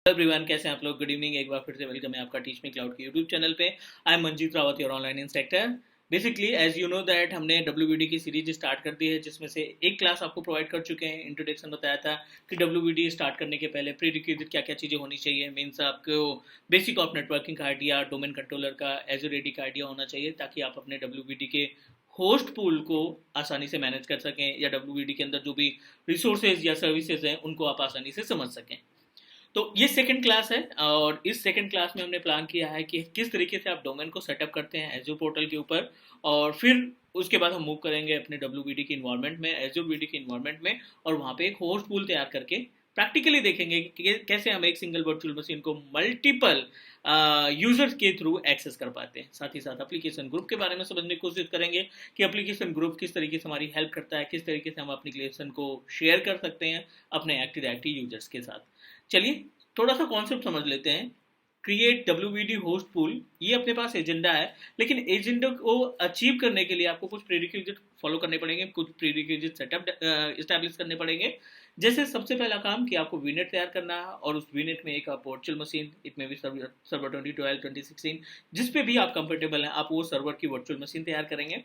Everyone, कैसे हैं आप लोग। Good evening. एक बार फिर से वेलकम है आपका टीच मी क्लाउड के यूट्यूब चैनल पे। I am Manjeet Rawat, your online instructor. Basically as you know that हमने डब्ल्यू की सीरीज स्टार्ट कर दी है, जिसमें से एक क्लास आपको प्रोवाइड कर चुके हैं। इंट्रोडक्शन बताया था कि डब्ल्यू स्टार्ट करने के पहले प्री रिक्विजिट क्या क्या चीज़ें होनी चाहिए। मीन्स आपको बेसिक ऑफ नेटवर्किंग का आइडिया, डोमेन कंट्रोलर का, एजर एडी का आइडिया होना चाहिए, ताकि आप अपने डब्ल्यू के होस्ट पूल को आसानी से मैनेज कर सकें, या डब्ल्यू के अंदर जो भी रिसोर्सेज या सर्विसेज हैं उनको आप आसानी से समझ सकें। तो ये सेकंड क्लास है, और इस सेकंड क्लास में हमने प्लान किया है कि किस तरीके से आप डोमेन को सेटअप करते हैं एजूर पोर्टल के ऊपर, और फिर उसके बाद हम मूव करेंगे अपने डब्ल्यू की इन्वायरमेंट में, एजूर की इन्वायरमेंट में, और वहाँ पे एक होस्ट पूल तैयार करके प्रैक्टिकली देखेंगे कि कैसे हम एक सिंगल वर्चुअल मशीन को मल्टीपल यूजर्स के थ्रू एक्सेस कर पाते हैं। साथ ही साथ एप्लीकेशन ग्रुप के बारे में समझने की कोशिश करेंगे कि एप्लीकेशन ग्रुप किस तरीके से हमारी हेल्प करता है, किस तरीके से हम एप्लीकेशन को शेयर कर सकते हैं अपने एक्टिव यूजर्स के साथ। चलिए थोड़ा सा कॉन्सेप्ट समझ लेते हैं। क्रिएट डब्ल्यू होस्ट पूल, ये अपने पास एजेंडा है, लेकिन एजेंडा को अचीव करने के लिए आपको कुछ प्रीरिक्विजिट फॉलो करने पड़ेंगे, कुछ प्रीरिक्विजिट सेटअप इस्टेब्लिश करने पड़ेंगे। जैसे सबसे पहला काम कि आपको वीनेट तैयार करना है, और उस वीनेट में एक आप वर्चुअल मशीन, इट में भी सर्वर 2012 2016 जिस पे भी आप कंफर्टेबल हैं, आप वो सर्वर की वर्चुअल मशीन तैयार करेंगे।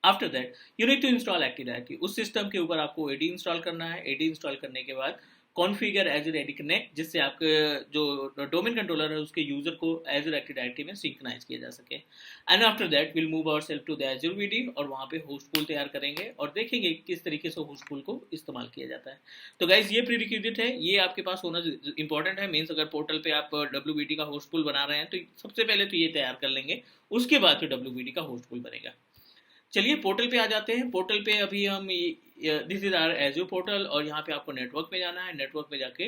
After that you need to install active directory. उस सिस्टम के ऊपर आपको एडी इंस्टॉल करना है। एडी इंस्टॉल करने के बाद कॉन्फ़िगर एजर एडी कनेक्ट, जिससे आपके जो डोमेन कंट्रोलर है उसके यूजर को एजर एक्टिव डायरेक्टरी में सिंक्रोनाइज किया जा सके। And after that will move our self to the Azure VD, और वहाँ पे होस्ट पूल तैयार करेंगे और देखेंगे किस तरीके से होस्ट पूल को इस्तेमाल किया जाता है। तो गाइज ये प्री रिक्विजिट है, ये आपके पास होना इंपॉर्टेंट है। मीन्स अगर पोर्टल पे आप डब्ल्यू का होस्ट पूल बना रहे हैं तो सबसे पहले तो ये तैयार कर लेंगे, उसके बाद फिर डब्ल्यू का होस्ट पूल बनेगा। चलिए पोर्टल पे आ जाते हैं। पोर्टल पे अभी हम this is our Azure portal, और यहाँ पे आपको नेटवर्क पे जाना है। नेटवर्क पे जाके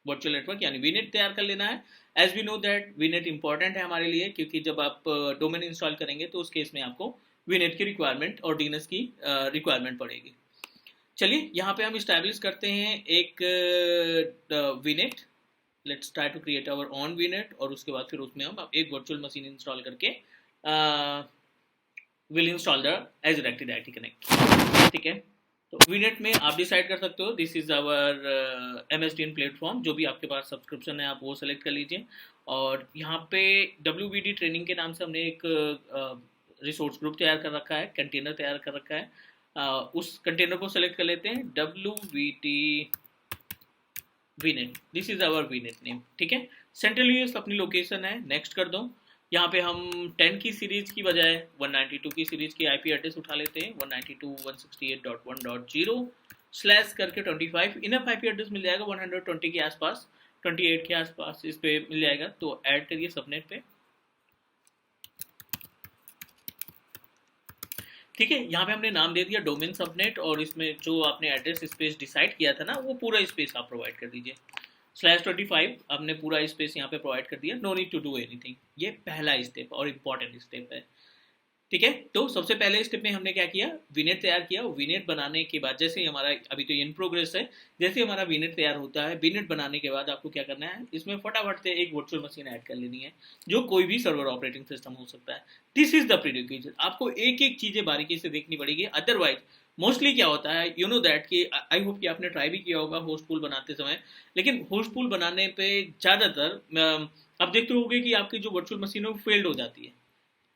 वर्चुअल नेटवर्क यानी वीनेट तैयार कर लेना है। As we know that VNet important है हमारे लिए, क्योंकि जब आप डोमेन इंस्टॉल करेंगे तो उस केस में आपको वीनेट की रिक्वायरमेंट और डीएनएस की रिक्वायरमेंट पड़ेगी। चलिए यहाँ पे हम इस्टेब्लिश करते हैं एक VNet. Let's try to create our own VNet, और उसके बाद फिर उसमें हम एक वर्चुअल मशीन इंस्टॉल करके will install the Azure active directory connect. ठीक है, तो वीनेट में आप डिसाइड कर सकते हो this is our MSDN platform. जो भी आपके पास सब्सक्रिप्शन है आप वो सेलेक्ट कर लीजिए। और यहाँ पे WVD ट्रेनिंग के नाम से हमने एक रिसोर्स ग्रुप तैयार कर रखा है, कंटेनर तैयार कर रखा है। उस कंटेनर को सेलेक्ट कर लेते हैं, WVD VNet, this is our VNet name. ठीक है, सेंट्रल यूएस अपनी लोकेशन है। नेक्स्ट कर दो। यहाँ पे हम 10 की सीरीज की बजाय 192 की सीरीज की आईपी एड्रेस उठा लेते हैं। 192.168.1.0 स्लैश करके 25 इनफ आईपी एड्रेस मिल जाएगा। 120 के आसपास, 28 के आसपास इस पे मिल जाएगा, तो ऐड करिए सबनेट पे। ठीक है, यहाँ पे हमने नाम दे दिया डोमेन सबनेट, और इसमें जो आपने एड्रेस स्पेस डिसाइड किया था ना, वो पूरा स्पेस आप प्रोवाइड कर दीजिए। /25 आपने पूरा स्पेस यहाँ पे प्रोवाइड कर दिया। No need to do anything. ये पहला स्टेप और इम्पॉर्टेंट स्टेप है। ठीक है, तो सबसे पहले स्टेप में हमने क्या किया, वीनेट तैयार किया। वीनेट बनाने के बाद जैसे ही हमारा, अभी तो इन प्रोग्रेस है, जैसे हमारा वीनेट तैयार होता है, वीनेट बनाने के बाद आपको क्या करना है, इसमें फटाफट से एक वर्चुअल मशीन ऐड कर लेनी है, जो कोई भी सर्वर ऑपरेटिंग सिस्टम हो सकता है। This is the prerequisite. आपको एक एक चीजें बारीकी से देखनी पड़ेगी, अदरवाइज मोस्टली क्या होता है, यू नो दैट कि आई होप कि आपने ट्राई भी किया होगा होस्ट पूल बनाते समय, लेकिन होस्ट पूल बनाने पे ज़्यादातर आप देखते होंगे कि आपकी जो वर्चुअल मशीन है वो फेल्ड हो जाती है,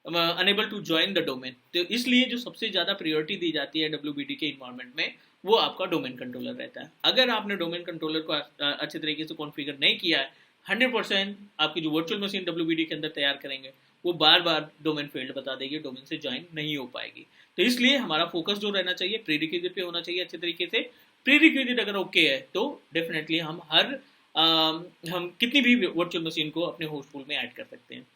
unable to join the domain. तो इसलिए जो सबसे ज़्यादा प्रायोरिटी दी जाती है डब्ल्यू के इन्वायरमेंट में, वो आपका डोमेन कंट्रोलर रहता है। अगर आपने डोमेन कंट्रोलर को अच्छे तरीके से कॉन्फ़िगर नहीं किया है, 100% आपकी जो वर्चुअल मशीन डब्ल्यू के अंदर तैयार करेंगे वो बार बार डोमेन फेल्ड बता देगी, डोमेन से ज्वाइन नहीं हो पाएगी। तो इसलिए हमारा फोकस जो रहना चाहिए प्रीरिक्विजिट पे होना चाहिए अच्छे तरीके से। प्रीरिक्विजिट अगर ओके है तो डेफिनेटली हम कितनी भी वर्चुअल मशीन को अपने होस्ट पूल में ऐड कर सकते हैं।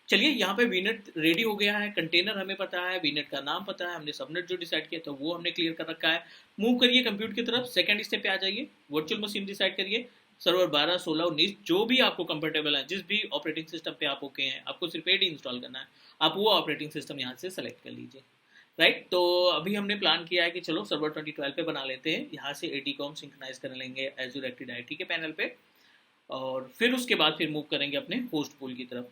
चलिए यहाँ पे वीनेट रेडी हो गया है, कंटेनर हमें पता है, वीनेट का नाम पता है, हमने सबनेट जो डिसाइड किया था वो हमने क्लियर कर रखा है। मूव करिए कंप्यूटर की तरफ, सेकंड स्टेप पे आ जाइए, वर्चुअल मशीन डिसाइड करिए, सर्वर 12, 16, 19 जो भी आपको कंफर्टेबल है, जिस भी ऑपरेटिंग सिस्टम पे आप ओके हैं, आपको सिर्फ एडी इंस्टॉल करना है, आप वो ऑपरेटिंग सिस्टम यहाँ से सेलेक्ट कर लीजिए। राइट, तो अभी हमने प्लान किया है कि चलो सर्वर 2012 पे बना लेते हैं। यहाँ से एडी को हम सिंक्रोनाइज कर लेंगे एजूर एक्टिव डायरेक्टरी के पैनल पे, और फिर उसके बाद फिर मूव करेंगे अपने होस्ट पूल की तरफ।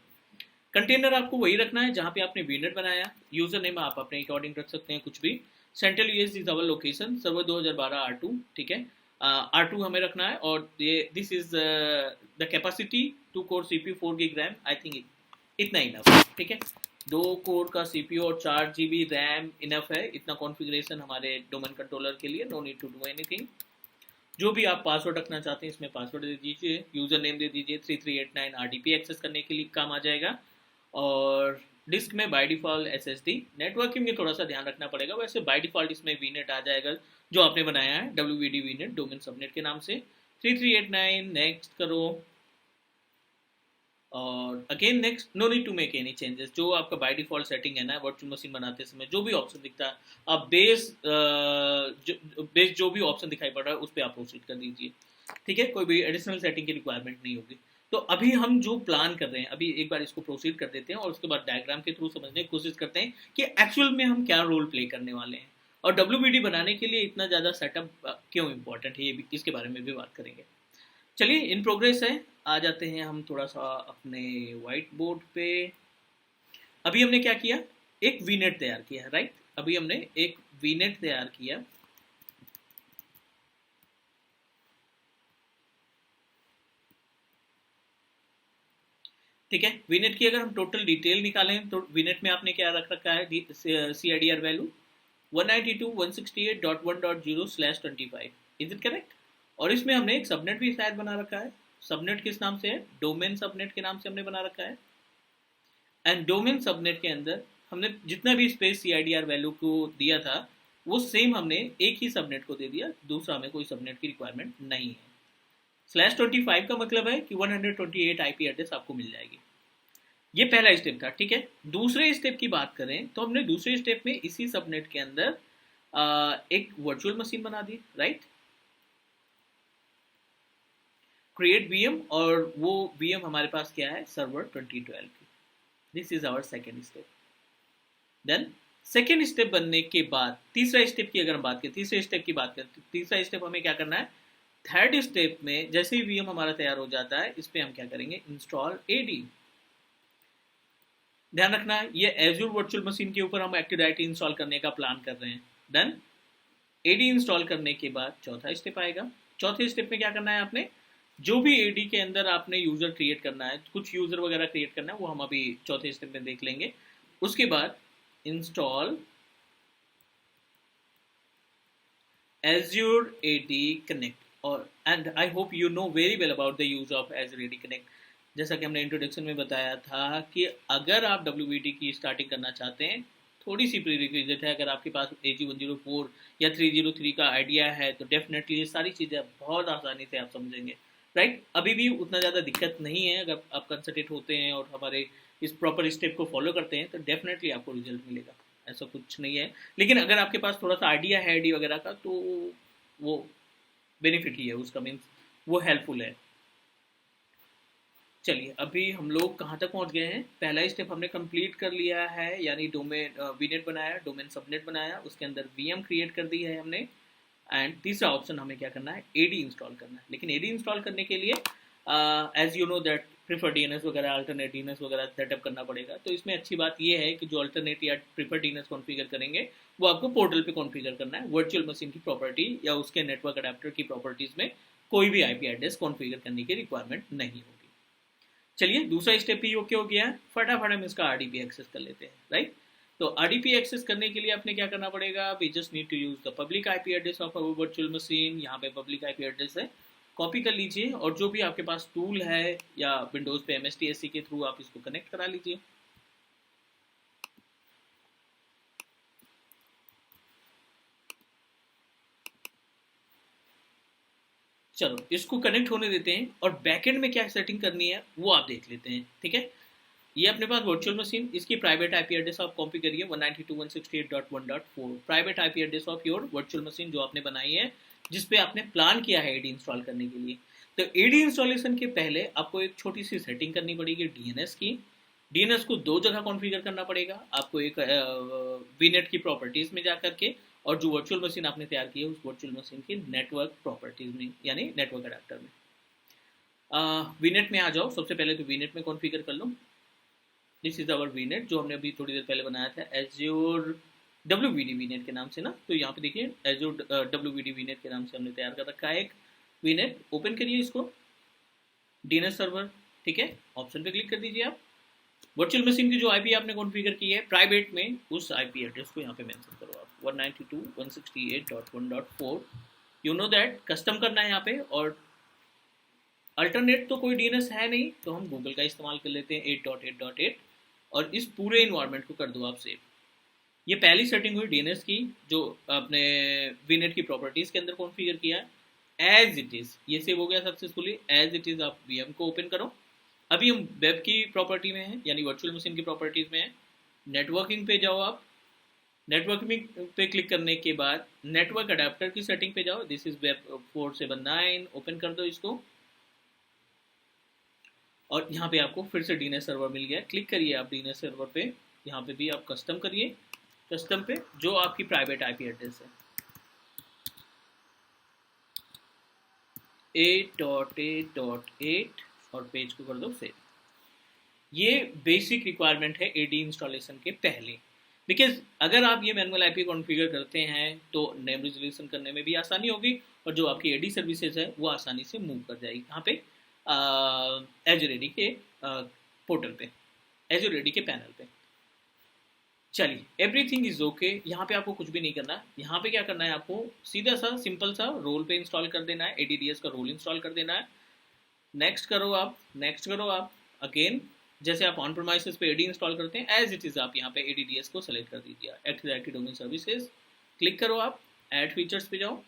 कंटेनर आपको वही रखना है जहाँ पे आपने वीनेट बनाया। यूजर नेम आप अपने अकॉर्डिंग रख सकते हैं कुछ भी। Central US is our location, server 2012 R2। ठीक है, R2 हमें रखना है, और ये this is the capacity 2 core CPU 4 GB RAM, I think इतना इनफ है, ठीक है। 2 कोर का CPU और 4 GB रैम इनफ है, इतना कॉन्फ़िगरेशन हमारे डोमेन कंट्रोलर के लिए, no need to do anything. जो भी आप पासवर्ड रखना चाहते हैं इसमें पासवर्ड दे दीजिए, यूज़र नेम दे दीजिए, 3389 RDP एक्सेस करने के लिए काम आ जाएगा। और डिस्क में बाय डिफ़ॉल्ट SSD, नेटवर्किंग में थोड़ा सा ध्यान रखना पड़ेगा, वैसे बाय डिफ़ॉल्ट इसमें VNet आ जाएगा जो आपने बनाया है, WVD VNet डोमेन सबनेट के नाम से। 3389 नेक्स्ट करो, और again next, no need to make any changes, जो आपका बाय डिफ़ॉल्ट सेटिंग है ना वर्चुअल मशीन बनाते समय जो भी ऑप्शन दिखता है, आप बेस जो भी ऑप्शन दिखाई पड़ रहा है उस पर आप प्रोसीड कर दीजिए, ठीक है। कोई भी एडिशनल सेटिंग की रिक्वायरमेंट नहीं होगी। तो अभी हम जो प्लान कर रहे हैं, अभी एक बार इसको प्रोसीड कर देते हैं और उसके बाद डायग्राम के थ्रू समझने की कोशिश करते हैं कि एक्चुअल में हम क्या रोल प्ले करने वाले हैं, और WBD बनाने के लिए इतना ज़्यादा सेटअप क्यों इम्पोर्टेंट है, ये भी इसके बारे में भी बात करेंगे। चलिए इन प्रोग्रेस है, आ जाते हैं हम थोड़ा सा अपने वाइट बोर्ड पे। अभी हमने क्या किया, एक वीनेट तैयार किया, राइट। अभी हमने एक वीनेट तैयार किया, ठीक है। वीनेट की अगर हम टोटल डिटेल निकालें तो वीनेट में आपने क्या रख रखा है, CIDR value 192.168.1.0/25, is it correct. और इसमें हमने एक सबनेट भी शायद बना रखा है, सबनेट किस नाम से है, डोमेन सबनेट के नाम से हमने बना रखा है। एंड डोमेन सबनेट के अंदर हमने जितना भी स्पेस CIDR वैल्यू को दिया था वो सेम हमने एक ही सबनेट को दे दिया, दूसरा हमें कोई सबनेट की रिक्वायरमेंट नहीं है। /25 का मतलब है कि 128 IP एड्रेस आपको मिल जाएगी। ये पहला स्टेप था, ठीक है। दूसरे स्टेप की बात करें तो हमने दूसरे स्टेप में इसी सबनेट के अंदर एक वर्चुअल मशीन बना दी, राइट। क्रिएट VM, और वो VM हमारे पास क्या है, सर्वर 2012 की। This is our second step. Then second step बनने के बाद तीसरा स्टेप की अगर हम बात करें, तीसरे स्टेप की बात करें तो तीसरा स्टेप हमें क्या करना है, थर्ड स्टेप में जैसे ही VM हमारा तैयार हो जाता है इस पे हम क्या करेंगे, इंस्टॉल AD। ध्यान रखना है ये एज्योर वर्चुअल मशीन के ऊपर हम एक्टिव डायरेक्टरी इंस्टॉल करने का प्लान कर रहे हैं। देन AD इंस्टॉल करने के बाद चौथा स्टेप आएगा। चौथे स्टेप में क्या करना है, आपने जो भी AD के अंदर आपने यूजर क्रिएट करना है, कुछ यूजर वगैरह क्रिएट करना है, वो हम अभी चौथे स्टेप में देख लेंगे। उसके बाद इंस्टॉल Azure AD Connect, और and I hope you know very well about the use of Azure AD Connect। जैसा कि हमने इंट्रोडक्शन में बताया था कि अगर आप WBD की स्टार्टिंग करना चाहते हैं, थोड़ी सी प्रीरिक्विजिट है, अगर आपके पास AG104 या 303 का आइडिया है तो डेफिनेटली ये सारी चीज़ें बहुत आसानी से आप समझेंगे, राइट। अभी भी उतना ज़्यादा दिक्कत नहीं है, अगर आप कंसंट्रेट होते हैं और हमारे इस प्रॉपर स्टेप को फॉलो करते हैं तो डेफिनेटली आपको रिजल्ट मिलेगा, ऐसा कुछ नहीं है। लेकिन अगर आपके पास थोड़ा सा आइडिया है AD वगैरह का तो वो बेनिफिट ही है उसका, मीन्स वो हेल्पफुल है। चलिए अभी हम लोग कहाँ तक पहुँच गए हैं, पहला स्टेप हमने कंप्लीट कर लिया है, यानी डोमेन वीनेट बनाया, डोमेन सबनेट बनाया, उसके अंदर VM क्रिएट कर दी है हमने। एंड तीसरा ऑप्शन हमें क्या करना है, AD इंस्टॉल करना है। लेकिन AD इंस्टॉल करने के लिए as you know that prefer DNS वगैरह, अल्टरनेट DNS वगैरह सेटअप करना पड़ेगा। तो इसमें अच्छी बात ये है कि जो अल्टरनेट या प्रीफर DNS कॉन्फ़िगर करेंगे वो आपको पोर्टल पे कॉन्फ़िगर करना है, वर्चुअल मशीन की प्रॉपर्टी या उसके नेटवर्क अडेप्टर की प्रॉपर्टीज़ में कोई भी IP एड्रेस कॉन्फ़िगर करने की रिक्वायरमेंट नहीं होगी। चलिए दूसरा स्टेप भी ओके हो गया है, फटाफट हम इसका RDP एक्सेस कर लेते हैं, राइट। तो RDP एक्सेस करने के लिए आपने क्या करना पड़ेगा, we just need to use the public IP address of our virtual machine. यहाँ पे पब्लिक IP एड्रेस है, कॉपी कर लीजिए, और जो भी आपके पास टूल है या विंडोज पे MSTSC के थ्रू आप इसको कनेक्ट करा लीजिए। चलो इसको कनेक्ट होने देते हैं, और बैकएंड में क्या सेटिंग करनी है वो आप देख लेते हैं, ठीक है। ये अपने पास वर्चुअल मशीन, इसकी प्राइवेट IP एड्रेस आप कॉपी करिए 192.168.1.4, private IP address of your virtual machine जो आपने बनाई है, जिसपे आपने प्लान किया है AD इंस्टॉल करने के लिए। तो AD इंस्टॉलेशन के पहले आपको एक छोटी सी सेटिंग करनी पड़ेगी DNS की। DNS को दो जगह कॉन्फ़िगर करना पड़ेगा आपको, एक VNet की प्रॉपर्टीज में जा करके, और जो वर्चुअल मशीन आपने तैयार की है उस वर्चुअल मशीन की नेटवर्क प्रॉपर्टीज में, यानी नेटवर्क अडेप्टर में। VNet में आ जाओ, सबसे पहले तो VNet में कॉन्फ़िगर कर लो। दिस इज आवर VNet जो हमने अभी थोड़ी देर पहले बनाया था, Azure WVD वीनेट के नाम से ना। तो यहाँ पे देखिए एजूर WVD वीनेट के नाम से हमने तैयार कर रखा है एक वीनेट। ओपन करिए इसको, डीएनएस सर्वर, ठीक है, ऑप्शन पे क्लिक कर दीजिए आप। वर्चुअल मशीन की जो आईपी आपने कॉन्फ़िगर की है प्राइवेट में, उस आईपी एड्रेस को यहाँ पे मेंशन करो आप, 192.168.1.4। यू नो दैट कस्टम करना है यहाँ पे, और अल्टरनेट तो कोई डीएनएस है नहीं, तो हम गूगल का इस्तेमाल कर लेते हैं 8.8.8, और इस पूरे इन्वायरमेंट को कर दो आप सेव। ये पहली सेटिंग हुई डीएनएस की, जो आपने वीनेट की प्रॉपर्टीज़ के अंदर कॉन्फ़िगर किया है। एज इट इज़ ये सेव हो गया सक्सेसफुली। एज इट इज़ आप वीएम को ओपन करो। अभी हम वेब की प्रॉपर्टी में हैं, यानी वर्चुअल मशीन की प्रॉपर्टीज़ में हैं। नेटवर्किंग पे जाओ आप। नेटवर्किंग पे क्लिक करने के बाद नेटवर्क अडेप्टर की सेटिंग पे जाओ। दिस इज़ वेब 479, ओपन कर दो इसको, और यहाँ पे आपको फिर से डीएनएस सर्वर मिल गया। क्लिक करिए आप डीएनएस सर्वर पे, यहाँ पे भी आप कस्टम करिए। कस्टम पे जो आपकी प्राइवेट आईपी एड्रेस है 8.8.8, और पेज को कर दो सेव। ये बेसिक रिक्वायरमेंट है एडी इंस्टॉलेशन के पहले, बिकॉज अगर आप ये मैनुअल आईपी कॉन्फ़िगर करते हैं तो नेम रिजोल्यूशन करने में भी आसानी होगी, और जो आपकी एडी सर्विसेज है वो आसानी से मूव कर जाएगी यहाँ पे एजूर एडी के पोर्टल पे, एजूर एडी के पैनल पे। चलिए, एवरीथिंग इज ओके। यहाँ पे आपको कुछ भी नहीं करना। यहाँ पे क्या करना है, आपको सीधा सा सिंपल सा रोल पे इंस्टॉल कर देना है, एडीडीएस का रोल इंस्टॉल कर देना है। नेक्स्ट करो आप, नेक्स्ट करो आप। अगेन जैसे आप ऑन प्रोमाइसेस पे एडी इंस्टॉल करते हैं, एज इट इज आप यहाँ पे एडीडीएस को सेलेक्ट कर दीजिए। Active directory domain services click करो आप, ऐड फीचर्स पे जाओ,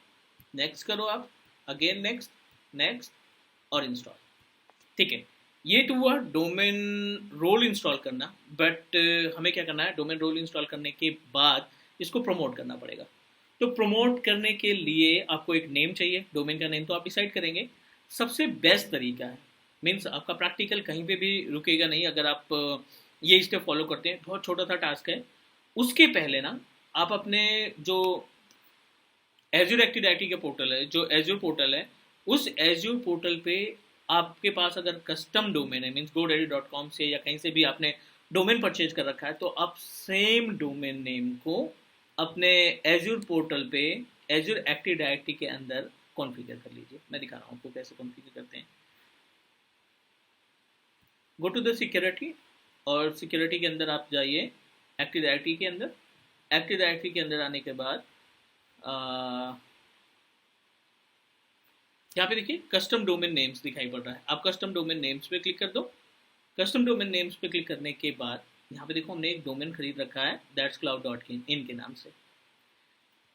नेक्स्ट करो आप, अगेन नेक्स्ट, नेक्स्ट, और इंस्टॉल। ठीक है, ये तो हुआ डोमेन रोल इंस्टॉल करना। बट हमें क्या करना है, डोमेन रोल इंस्टॉल करने के बाद इसको प्रमोट करना पड़ेगा। तो प्रमोट करने के लिए आपको एक नेम चाहिए। डोमेन का नेम तो आप डिसाइड करेंगे। सबसे बेस्ट तरीका है, मीन्स आपका प्रैक्टिकल कहीं पे भी रुकेगा नहीं अगर आप ये स्टेप फॉलो करते हैं। बहुत छोटा सा टास्क है। उसके पहले ना आप अपने जो एज्योर एक्टिव डायरेक्टरी के पोर्टल है, जो एज्योर पोर्टल है, उस एज्योर पोर्टल पे आपके पास अगर कस्टम डोमेन है, मीन्स godaddy.com से या कहीं से भी आपने डोमेन परचेज कर रखा है, तो आप सेम डोमेन नेम को अपने एज्योर पोर्टल पे एज्योर एक्टिव डायरेक्टरी के अंदर कॉन्फ़िगर कर लीजिए। मैं दिखा रहा हूँ आपको कैसे कॉन्फ़िगर करते हैं। गो टू द सिक्योरिटी, और सिक्योरिटी के अंदर आप जाइए एक्टिव डायरेक्टरी के अंदर। एक्टिव डायरेक्टरी के अंदर आने के बाद यहाँ पे देखिए कस्टम डोमेन नेम्स दिखाई पड़ रहा है। आप कस्टम डोमेन नेम्स पे क्लिक कर दो। कस्टम डोमेन नेम्स पे क्लिक करने के बाद यहाँ पे देखो हमने एक डोमेन खरीद रखा है दैट्स cloud.in के नाम से।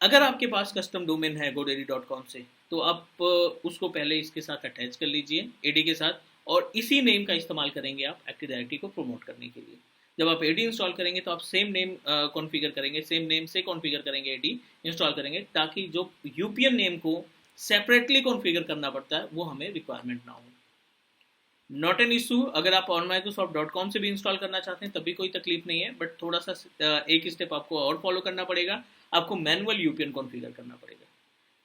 अगर आपके पास कस्टम डोमेन है godaddy.com से, तो आप उसको पहले इसके साथ अटैच कर लीजिए एडी के साथ, और इसी नेम का इस्तेमाल करेंगे आप एक्टिव डायरेक्टरी को प्रमोट करने के लिए। जब आप एडी इंस्टॉल करेंगे तो आप सेम नेम कॉन्फ़िगर करेंगे, सेम नेम से कॉन्फ़िगर करेंगे, एडी इंस्टॉल करेंगे, ताकि जो यूपीएन नेम को सेपरेटली कॉन्फ़िगर करना पड़ता है वो हमें रिक्वायरमेंट ना हो। Not an issue. अगर आप onmicrosoft.com से भी इंस्टॉल करना चाहते हैं तब भी कोई तकलीफ नहीं है, बट थोड़ा सा एक स्टेप आपको और फॉलो करना पड़ेगा। आपको मैनुअल यूपीएन कॉन्फ़िगर करना पड़ेगा।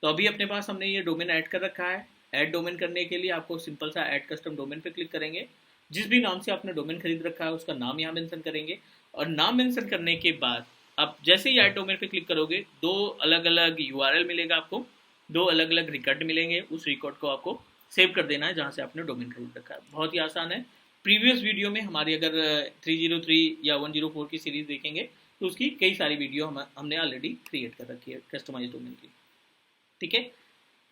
तो अभी अपने पास हमने ये डोमेन ऐड कर रखा है। ऐड डोमेन करने के लिए आपको सिंपल सा ऐड कस्टम डोमेन पे क्लिक करेंगे। जिस भी नाम से आपने डोमेन खरीद रखा है उसका नाम यहाँ मेंशन करेंगे, और नाम मेंशन करने के बाद आप जैसे ही ऐड डोमेन पे क्लिक करोगे, दो अलग अलग यूआरएल मिलेगा आपको, दो अलग अलग रिकॉर्ड मिलेंगे। उस रिकॉर्ड को आपको सेव कर देना है जहाँ से आपने डोमेन खरीद रखा है। बहुत ही आसान है। प्रीवियस वीडियो में हमारी अगर 303 या 104 की सीरीज देखेंगे तो उसकी कई सारी वीडियो हमने ऑलरेडी क्रिएट कर रखी है कस्टमाइज डोमेन की। ठीक है,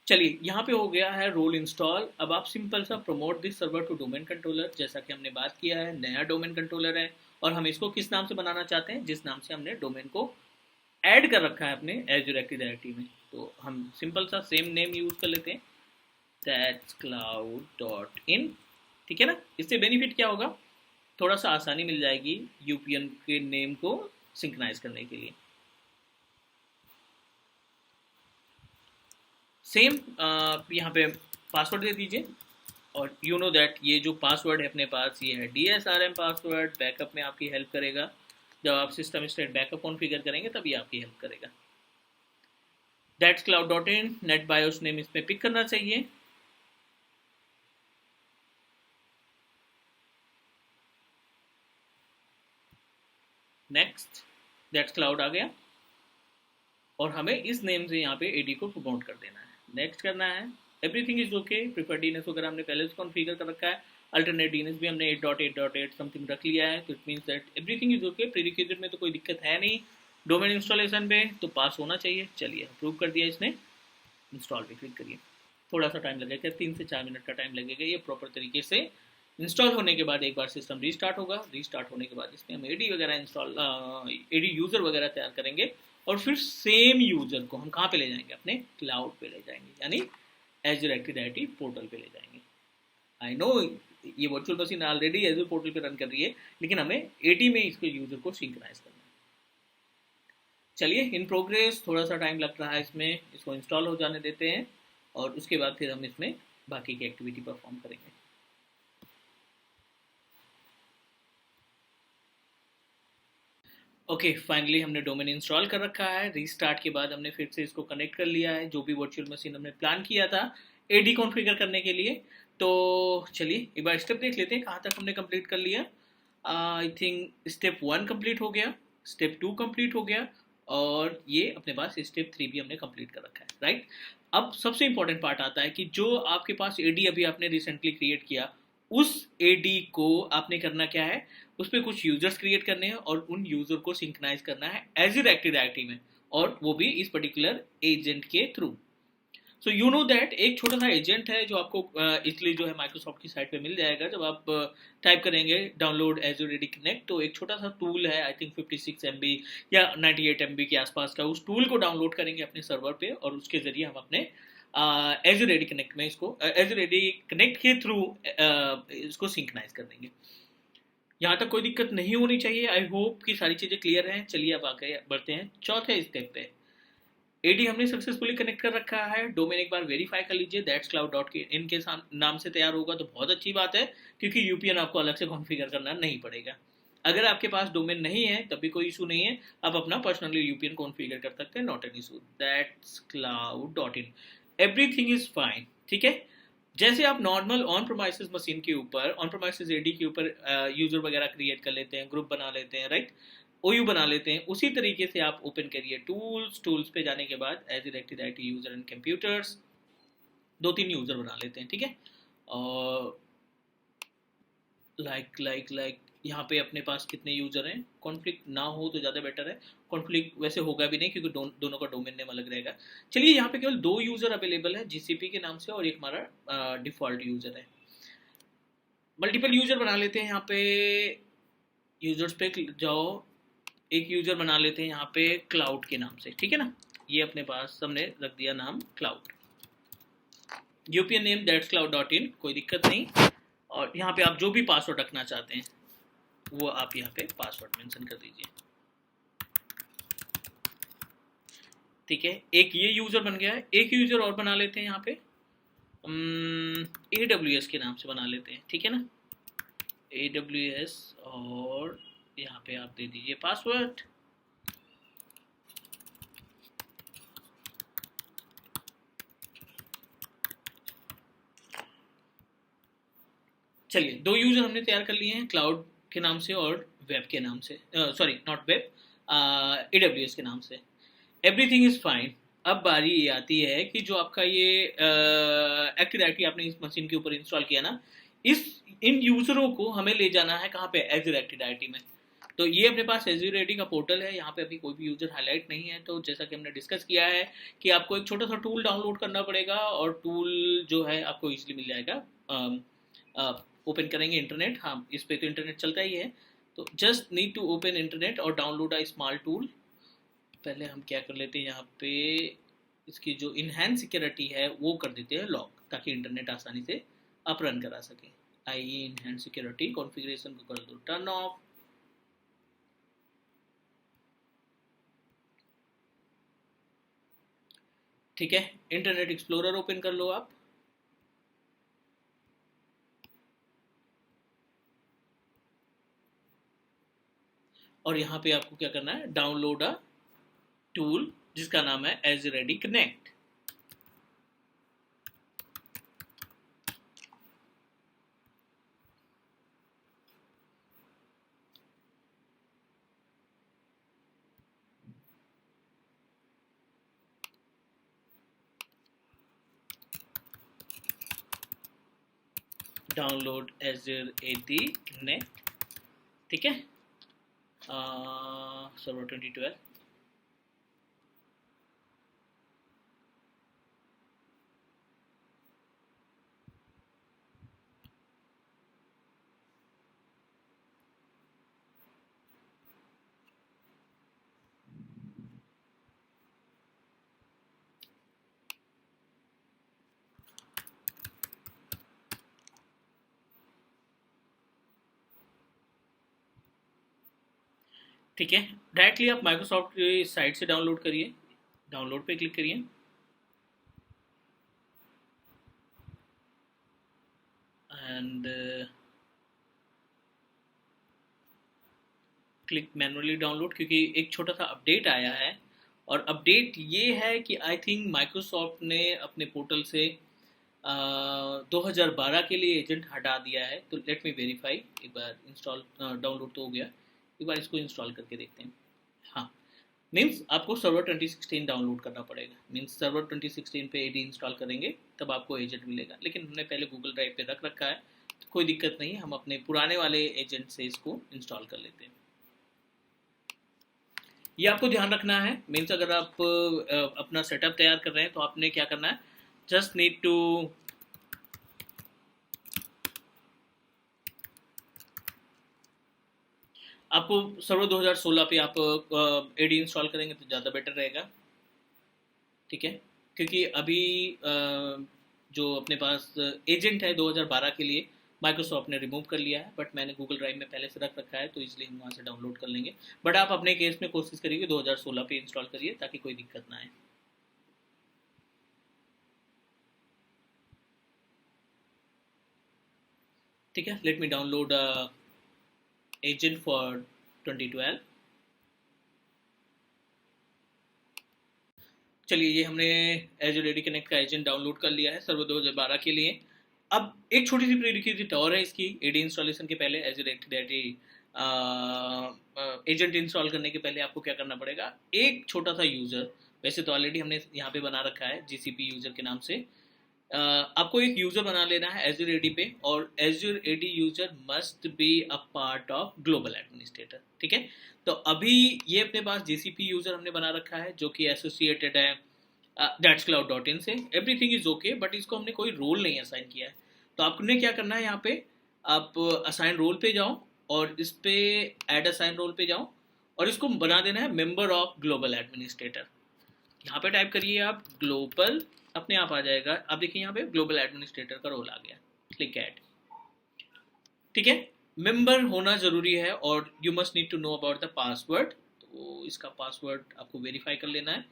चलिए यहाँ पे हो गया है रोल इंस्टॉल। अब आप सिंपल सा promote this server to domain controller, जैसा कि हमने बात किया है, नया डोमेन कंट्रोलर है, और हम इसको किस नाम से बनाना चाहते हैं, जिस नाम से हमने डोमेन को ऐड कर रखा है अपने एज्योर एक्टिव डायरेक्टरी में। तो हम सिंपल सा सेम नेम यूज कर लेते हैं, दैट्स cloud.in। ठीक है ना। इससे बेनिफिट क्या होगा, थोड़ा सा आसानी मिल जाएगी यूपीएन के नेम को सिंक्रोनाइज करने के लिए। सेम यहाँ पे पासवर्ड दे दीजिए, और यू नो दैट ये जो पासवर्ड है अपने पास, ये है DSRM पासवर्ड। बैकअप में आपकी हेल्प करेगा। जब आप सिस्टम स्टेट बैकअप कॉन्फ़िगर करेंगे तब ये आपकी हेल्प करेगा। That's cloud.in। Net BIOS name इसमें पिक करना चाहिए। नेक्स्ट, दैट्स क्लाउड आ गया। और हमें इस नेम से यहाँ पे एडी को प्रमोट कर देना है। नेक्स्ट करना है, everything is okay, preferred DNS वगैरह हमने पहले से कॉन्फ़िगर कर रखा है, अल्टरनेट डीएनएस भी हमने 8.8.8 समथिंग रख लिया है, तो it means that everything is okay. Prerequisite में तो कोई दिक्कत है नहीं, डोमेन इंस्टॉलेशन पे तो पास होना चाहिए। चलिए अप्रूव कर दिया इसने, इंस्टॉल पे क्लिक करिए। थोड़ा सा टाइम लगेगा, 3 से 4 मिनट का टाइम लगेगा। ये प्रॉपर तरीके से इंस्टॉल होने के बाद एक बार सिस्टम रीस्टार्ट होगा। रीस्टार्ट होने के बाद इसमें हम एडी वगैरह इंस्टॉल एडी यूज़र वगैरह तैयार करेंगे, और फिर सेम यूज़र को हम कहाँ पे ले जाएंगे, अपने क्लाउड पे ले जाएंगे, यानी एज़्योर एक्टिव डायरेक्टरी पोर्टल पे ले जाएंगे। आई नो ये virtual machine already Azure portal पे रन कर रही है, लेकिन हमें एडी में इसके यूज़र को सिंक्रोनाइज करना है। चलिए इन प्रोग्रेस, थोड़ा सा टाइम लग रहा है इसमें, इसको इंस्टॉल हो जाने देते हैं और उसके बाद फिर हम इसमें बाकी की एक्टिविटी परफॉर्म करेंगे। ओके फाइनली हमने डोमेन इंस्टॉल कर रखा है। रीस्टार्ट के बाद हमने फिर से इसको कनेक्ट कर लिया है, जो भी वर्चुअल मशीन हमने प्लान किया था एडी कॉन्फ़िगर करने के लिए। तो चलिए एक बार स्टेप देख लेते हैं कहाँ तक हमने कंप्लीट कर लिया। आई थिंक स्टेप 1 कंप्लीट हो गया, स्टेप 2 कंप्लीट हो गया, और ये अपने पास स्टेप 3 भी हमने कंप्लीट कर रखा है, राइट। अब सबसे इंपॉर्टेंट पार्ट आता है कि जो आपके पास एडी अभी आपने रिसेंटली क्रिएट किया, उस एडी को आपने करना क्या है, उस पर कुछ यूजर्स क्रिएट करने हैं और उन यूजर को सिंक्रोनाइज करना है एज़्योर एक्टिव डायरेक्टरी में, और वो भी इस पर्टिकुलर एजेंट के through. So you know that एक छोटा सा एजेंट है जो आपको इसलिए जो है माइक्रोसॉफ्ट की साइट पे मिल जाएगा। जब आप टाइप करेंगे डाउनलोड एज़्योर एडी कनेक्ट, तो एक छोटा सा टूल है, आई थिंक 56 MB या 98 MB के आसपास का, उस टूल को डाउनलोड करेंगे अपने सर्वर पे, और उसके जरिए हम अपने एज़्योर एडी कनेक्ट में इसको एज़्योर एडी कनेक्ट के थ्रू इसको सिंक्रोनाइज कर देंगे। यहाँ तक कोई दिक्कत नहीं होनी चाहिए। आई होप कि सारी चीज़ें क्लियर हैं। चलिए अब आगे बढ़ते हैं चौथे स्टेप पे। एडी हमने सक्सेसफुली कनेक्ट कर रखा है, डोमेन एक बार वेरीफाई कर लीजिए, दैट्स क्लाउड डॉट इन के नाम से तैयार होगा तो बहुत अच्छी बात है, क्योंकि यूपीएन आपको अलग से कॉन्फ़िगर करना नहीं पड़ेगा। अगर आपके पास डोमेन नहीं है तब भी कोई इशू नहीं है, आप अपना पर्सनली यूपीएन कॉन्फ़िगर कर सकते हैं, not an issue, that's cloud dot in, everything is fine. ठीक है, जैसे आप नॉर्मल ऑन प्रोमाइसिस मशीन के ऊपर, ऑन प्रोमाइसिस एडी के ऊपर यूजर वगैरह क्रिएट कर लेते हैं, ग्रुप बना लेते हैं, राइट, ओयू बना लेते हैं, उसी तरीके से आप ओपन करिए टूल्स। टूल्स पे जाने के बाद as directory directory user and computers, 2-3 user बना लेते हैं, ठीक है। और लाइक यहाँ पे अपने पास कितने यूजर हैं, कॉन्फ्लिक्ट ना हो तो ज़्यादा बेटर है। कॉन्फ्लिक्ट वैसे होगा भी नहीं, क्योंकि दोनों का डोमेन नेम अलग रहेगा। चलिए यहाँ पे केवल 2 यूजर अवेलेबल है, जीसीपी के नाम से, और एक हमारा डिफॉल्ट यूजर है। मल्टीपल यूजर बना लेते हैं, यहाँ पे यूजर्स पे जाओ, एक यूजर बना लेते हैं यहाँ पे क्लाउड के नाम से, ठीक है ना। ये अपने पास हमने रख दिया नाम cloud, UPN name that's cloud dot in, कोई दिक्कत नहीं। और यहाँ पे आप जो भी पासवर्ड रखना चाहते हैं वो आप यहाँ पे पासवर्ड मेंशन कर दीजिए, ठीक है। एक ये यूजर बन गया है, एक यूजर और बना लेते हैं यहाँ पे, AWS के नाम से बना लेते हैं, ठीक है ना, AWS, और यहाँ पे आप दे दीजिए पासवर्ड। चलिए 2 यूजर हमने तैयार कर लिए हैं, क्लाउड के नाम से और वेब के नाम से, सॉरी नॉट वेब, AWS के नाम से। Everything is fine. अब बारी ये आती है कि जो आपका ये एक्टिव डायरेक्टरी आपने इस मशीन के ऊपर इंस्टॉल किया ना, इन यूजरों को हमें ले जाना है कहाँ पे, एज़्योर एक्टिव डायरेक्टरी में। तो ये अपने पास एज़्योर एडी का पोर्टल है, यहाँ पे अभी कोई भी यूजर हाईलाइट नहीं है। तो जैसा कि हमने डिस्कस किया है कि आपको एक छोटा सा टूल डाउनलोड करना पड़ेगा, और टूल जो है आपको इजीली मिल जाएगा। ओपन करेंगे इंटरनेट, हाँ इस पे तो इंटरनेट चलता ही है, तो just need to open internet और डाउनलोड अ स्मॉल टूल। पहले हम क्या कर लेते हैं, यहाँ पे इसकी जो इनहैंस सिक्योरिटी है वो कर देते हैं लॉक, ताकि इंटरनेट आसानी से आप रन करा सकें। आइए इनहैंस सिक्योरिटी कॉन्फ़िगरेशन को कर दो टर्न ऑफ। ठीक है, इंटरनेट एक्सप्लोरर ओपन कर लो आप। और यहाँ पे आपको क्या करना है, डाउनलोड अ टूल जिसका नाम है Azure AD connect. Download Azure AD net, ठीक है, सर्वर 2012। ठीक है, डायरेक्टली आप माइक्रोसॉफ्ट की साइट से डाउनलोड करिए, डाउनलोड पे क्लिक करिए एंड क्लिक मैनुअली डाउनलोड, क्योंकि एक छोटा सा अपडेट आया है और अपडेट ये है कि आई थिंक माइक्रोसॉफ्ट ने अपने पोर्टल से 2012 के लिए एजेंट हटा दिया है। तो लेट मी वेरीफाई, एक बार इंस्टॉल डाउनलोड तो हो गया, एक बार इसको इंस्टॉल करके देखते हैं। हाँ, मीन्स आपको सर्वर 2016 डाउनलोड करना पड़ेगा, मीन्स सर्वर 2016 पे AD इंस्टॉल करेंगे तब आपको एजेंट मिलेगा, लेकिन हमने पहले गूगल ड्राइव पे रख रखा है तो कोई दिक्कत नहीं, हम अपने पुराने वाले एजेंट से इसको इंस्टॉल कर लेते हैं। ये आपको ध्यान रखना है, मीन्स अगर आप अपना सेटअप तैयार कर रहे हैं तो आपने क्या करना है, जस्ट नीड टू आपको सर्वर 2016 पे आप AD इंस्टॉल करेंगे तो ज़्यादा बेटर रहेगा, ठीक है, क्योंकि अभी जो अपने पास एजेंट है 2012 के लिए माइक्रोसॉफ्ट ने रिमूव कर लिया है, बट मैंने गूगल ड्राइव में पहले से रख रखा है तो इसलिए हम वहाँ से डाउनलोड कर लेंगे। बट आप अपने केस में कोशिश करिए 2016 पे इंस्टॉल करिए ताकि कोई दिक्कत ना आए। ठीक है, let me download agent for 2012। चलिए, ये हमने एजर AD कनेक्ट का एजेंट डाउनलोड कर लिया है सर्वर 2012 के लिए। अब एक छोटी सी प्रीरिक्विजिट और है इसकी, AD इंस्टॉलेशन के पहले, एजर AD एजेंट इंस्टॉल करने के पहले आपको क्या करना पड़ेगा, एक छोटा सा यूज़र, वैसे तो ऑलरेडी हमने यहाँ पे बना रखा है GCP यूज़र के नाम से, आपको एक यूज़र बना लेना है एजर AD पे, और Azure AD user must be a part of global administrator, ठीक है। तो अभी ये अपने पास GCP यूज़र हमने बना रखा है जो कि एसोसिएटेड है thatscloud.in से, एवरीथिंग इज ओके, बट इसको हमने कोई रोल नहीं असाइन किया है। तो आपने क्या करना है, यहाँ पे आप असाइन रोल पे जाओ और इस पे ऐड असाइन रोल पे जाओ और इसको बना देना है मेंबर ऑफ ग्लोबल एडमिनिस्ट्रेटर। यहाँ पे टाइप करिए आप ग्लोबल, अपने आप आ जाएगा। अब देखिए यहाँ पे ग्लोबल एडमिनिस्ट्रेटर का रोल आ गया, क्लिक ऐड, ठीक है। मेंबर होना जरूरी है और you must need to know about the password, तो इसका पासवर्ड आपको वेरीफाई कर लेना है।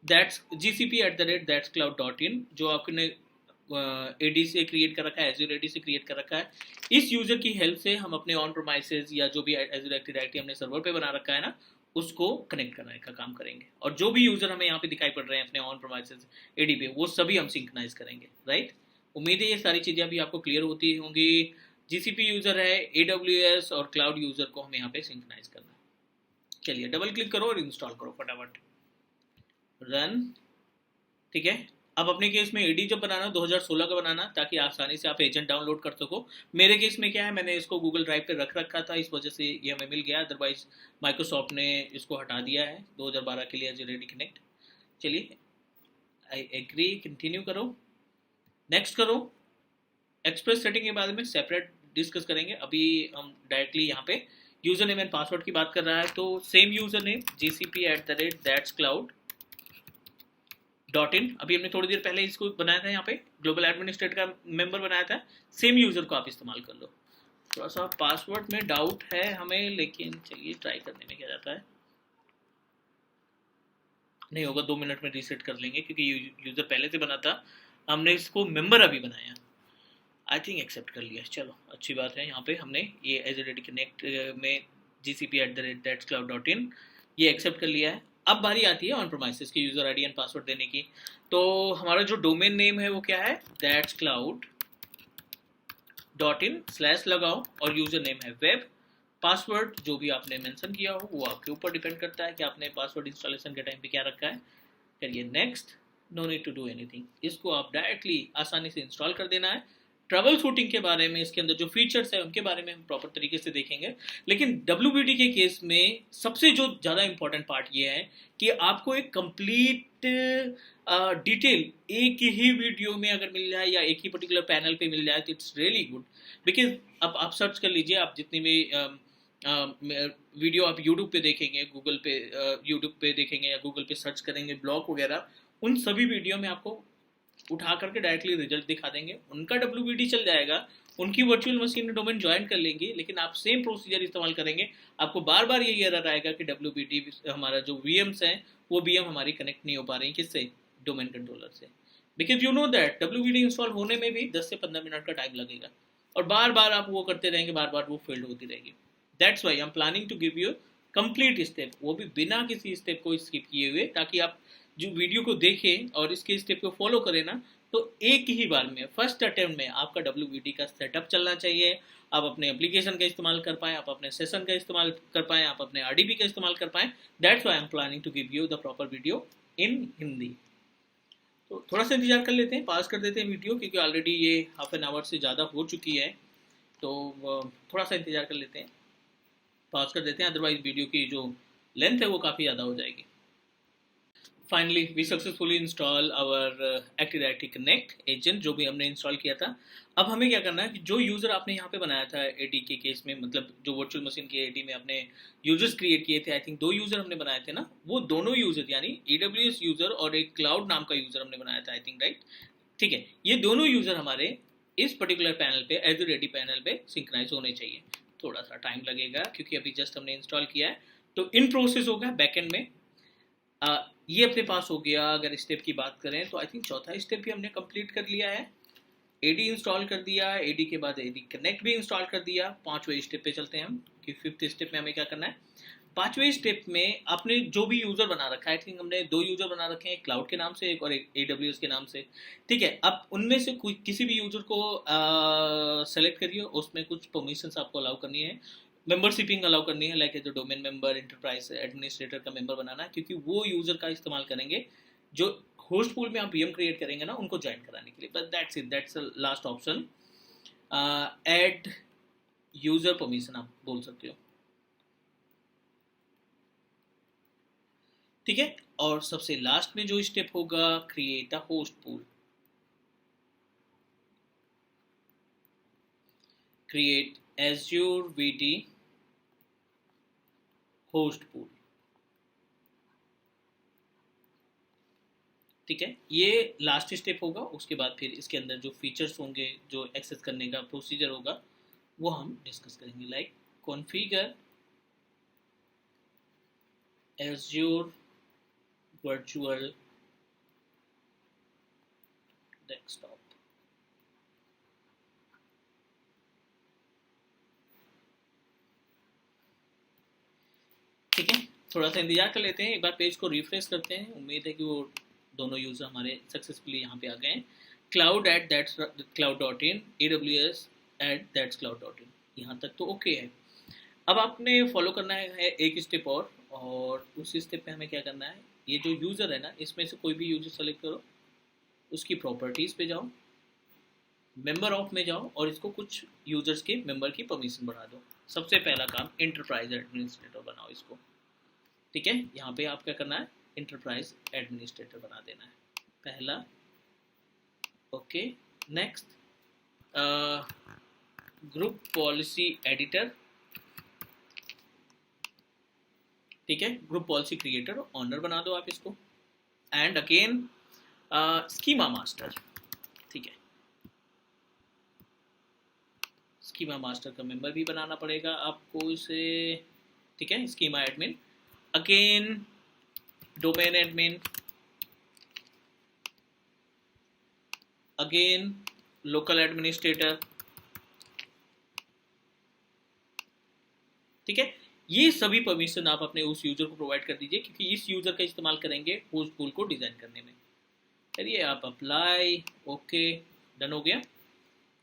दैट्स gcp@thatscloud.in, जो आपने AD से क्रिएट कर रखा है, एजर AD से क्रिएट कर रखा है। इस यूजर की हेल्प से हम अपने ऑन प्रोमाइसेस या जो भी एजर एक्टिव डायरेक्टरी हमने सर्वर पे बना रखा है ना, उसको कनेक्ट करने का काम करेंगे, और जो भी यूजर हमें यहाँ पे दिखाई पड़ रहे हैं अपने ऑन प्रोमाइसेस AD पे, वो सभी हम सिंक्रोनाइज करेंगे, राइट। उम्मीद है ये सारी चीज़ें अभी आपको क्लियर होती होंगी। GCP यूजर है, AWS और क्लाउड यूजर को हमें यहाँ पे सिंक्रोनाइज करना है। चलिए, डबल क्लिक करो और इंस्टॉल करो फटाफट, रन, ठीक है। अब अपने केस में AD जब बनाना 2016 का बनाना, ताकि आसानी से आप एजेंट डाउनलोड कर सको। मेरे केस में क्या है, मैंने इसको गूगल ड्राइव पे रख रखा था, इस वजह से ये हमें मिल गया, अदरवाइज माइक्रोसॉफ्ट ने इसको हटा दिया है 2012 के लिए एजर AD कनेक्ट। चलिए, आई एग्री, कंटिन्यू करो, नेक्स्ट करो। एक्सप्रेस सेटिंग के बारे में सेपरेट डिस्कस करेंगे, अभी हम डायरेक्टली यहाँ पे यूजर नेम एंड पासवर्ड की बात कर रहा है, तो सेम यूजर नेम gcp@thatscloud.in, अभी हमने थोड़ी देर पहले इसको बनाया था, यहाँ पे ग्लोबल एडमिनिस्ट्रेटर का मेंबर बनाया था, सेम यूजर को आप इस्तेमाल कर लो। थोड़ा सा पासवर्ड में डाउट है हमें, लेकिन चलिए ट्राई करने में क्या जाता है, नहीं होगा 2 मिनट में रीसेट कर लेंगे, क्योंकि यूजर पहले से बना था, हमने इसको मेंबर अभी बनाया। आई थिंक एक्सेप्ट कर लिया, चलो अच्छी बात है। यहाँ पे हमने ये एजर AD कनेक्ट में gcp@thatscloud.in ये एक्सेप्ट कर लिया है। अब बारी आती है ऑन प्रोमाइसेस के यूजर ID एंड पासवर्ड देने की। तो हमारा जो डोमेन नेम है वो क्या है, thatscloud.in स्लैश लगाओ और यूजर नेम है वेब। पासवर्ड जो भी आपने मेंशन किया हो वो आपके ऊपर डिपेंड करता है कि आपने पासवर्ड इंस्टॉलेशन के टाइम पे क्या रखा है। करिए next, no need to do anything, इसको आप डायरेक्टली आसानी से इंस्टॉल कर देना है। ट्रबल शूटिंग के बारे में, इसके अंदर जो फीचर्स है उनके बारे में हम प्रॉपर तरीके से देखेंगे। लेकिन WBD के केस में सबसे जो ज़्यादा इंपॉर्टेंट पार्ट ये है कि आपको एक कंप्लीट डिटेल एक ही वीडियो में अगर मिल जाए या एक ही पर्टिकुलर पैनल पे मिल जाए तो इट्स रियली गुड। बिकॉज अब आप सर्च कर लीजिए, आप जितनी भी वीडियो आप यूट्यूब पे देखेंगे, गूगल पे यूट्यूब पे देखेंगे या गूगल पे सर्च करेंगे ब्लॉग वगैरह, उन सभी वीडियो में आपको उठा करके डायरेक्टली रिजल्ट दिखा देंगे। उनका WBD चल जाएगा, उनकी वर्चुअल मशीन डोमेन ज्वाइन कर लेंगे, लेकिन आप सेम प्रोसीजर इस्तेमाल करेंगे, आपको बार बार ये एरर आएगा कि WBD हमारा जो VMs हैं वो VM हमारी कनेक्ट नहीं हो पा रही हैं, किससे, डोमेन कंट्रोलर से। Because you know that WBD install होने में भी 10 से 15 मिनट का टाइम लगेगा, और बार बार आप वो करते रहेंगे, बार बार वो फेल्ड होती रहेगी। That's why I am planning to give you complete step, वो भी बिना किसी स्टेप को स्किप किए हुए, ताकि आप जो वीडियो को देखें और इसके स्टेप को फॉलो करें ना, तो एक ही बार में फर्स्ट अटेम्प्ट में आपका WBD का सेटअप चलना चाहिए, आप अपने एप्लीकेशन का इस्तेमाल कर पाएँ, आप अपने सेशन का इस्तेमाल कर पाएँ, आप अपने RDP का इस्तेमाल कर पाएँ। That's why I am planning to give you the proper video in Hindi. तो थोड़ा सा इंतजार कर लेते हैं, पास कर देते हैं वीडियो, क्योंकि ऑलरेडी ये हाफ एन आवर से ज़्यादा हो चुकी है, तो थोड़ा सा इंतजार कर लेते हैं, पास कर देते हैं, अदरवाइज वीडियो की जो लेंथ है वो काफ़ी ज़्यादा हो जाएगी। Finally we successfully install our Active Directory connect agent, जो भी हमने इंस्टॉल किया था। अब हमें क्या करना है कि जो यूज़र आपने यहाँ पे बनाया था AD के केस में, मतलब जो वर्चुअल मशीन के AD में आपने यूजर्स क्रिएट किए थे, आई थिंक 2 यूज़र हमने बनाए थे ना, वो दोनों यूज़र यानी AWS यूज़र और एक क्लाउड नाम का यूज़र हमने बनाया था, आई थिंक, राइट। ठीक है, ये दोनों यूज़र हमारे इस पर्टिकुलर पैनल पे, Azure AD पैनल पे सिंक्राइज होने चाहिए। थोड़ा सा टाइम लगेगा क्योंकि अभी जस्ट हमने इंस्टॉल किया है, तो इन प्रोसेस होगा बैकएंड में। ये अपने पास हो गया। अगर स्टेप की बात करें तो आई थिंक चौथा स्टेप भी हमने कंप्लीट कर लिया है, AD इंस्टॉल कर दिया, AD के बाद AD कनेक्ट भी इंस्टॉल कर दिया। 5वें स्टेप पे चलते हैं हम कि 5th स्टेप में हमें क्या करना है। 5वें स्टेप में आपने जो भी यूज़र बना रखा है, आई थिंक हमने 2 यूज़र बना रखे हैं, एक क्लाउड के नाम से, एक और एक AWS के नाम से। ठीक है, अब उनमें से कोई किसी भी यूज़र को सेलेक्ट करिए, उसमें कुछ परमिशंस आपको अलाउ करनी है, मेंबरशिपिंग अलाउ करनी है, लाइक जो डोमेन मेंबर, एंटरप्राइज एडमिनिस्ट्रेटर का मेंबर बनाना है, क्योंकि वो यूज़र का इस्तेमाल करेंगे जो होस्ट पूल में आप VM क्रिएट करेंगे ना, उनको ज्वाइन कराने के लिए। But that's it, that's last option. Add user permission आप बोल सकते हो, ठीक है। और सबसे लास्ट में जो स्टेप होगा, create a host pool, create Azure VD host pool, ठीक है। ये लास्ट स्टेप होगा, उसके बाद फिर इसके अंदर जो फीचर्स होंगे, जो एक्सेस करने का प्रोसीजर होगा, वो हम डिस्कस करेंगे, like configure Azure virtual desktop. ठीक है, थोड़ा सा इंतजार कर लेते हैं, एक बार पेज को रिफ्रेश करते हैं। उम्मीद है कि वो दोनों यूज़र हमारे सक्सेसफुली यहाँ पे आ गए हैं। cloud@thatscloud.in, AWS @thatscloud.in, यहाँ तक तो ओके है। अब आपने फॉलो करना है एक स्टेप और उस स्टेप पे हमें क्या करना है, ये जो यूज़र है ना, इसमें से कोई भी यूज़र सेलेक्ट करो, उसकी प्रॉपर्टीज़ पे जाओ, मेंबर ऑफ में जाओ, और इसको कुछ यूज़र्स के मेंबर की परमिशन बढ़ा दो। सबसे पहला काम, एंटरप्राइज एडमिनिस्ट्रेटर बनाओ इसको, ठीक है। यहाँ पे आप क्या करना है, एंटरप्राइज एडमिनिस्ट्रेटर बना देना है पहला, okay. Next, group policy editor, ठीक है। ग्रुप पॉलिसी क्रिएटर, ऑनर बना दो आप इसको। एंड अगेन स्कीमा मास्टर, ठीक है। स्कीमा मास्टर का मेंबर भी बनाना पड़ेगा आपको इसे, ठीक है। Schema admin, again domain admin, again local administrator, ठीक है। ये सभी परमिशन आप अपने उस यूजर को प्रोवाइड कर दीजिए, क्योंकि इस यूजर का इस्तेमाल करेंगे होस्ट पूल को डिजाइन करने में। चलिए आप अप्लाई, ओके, डन हो गया।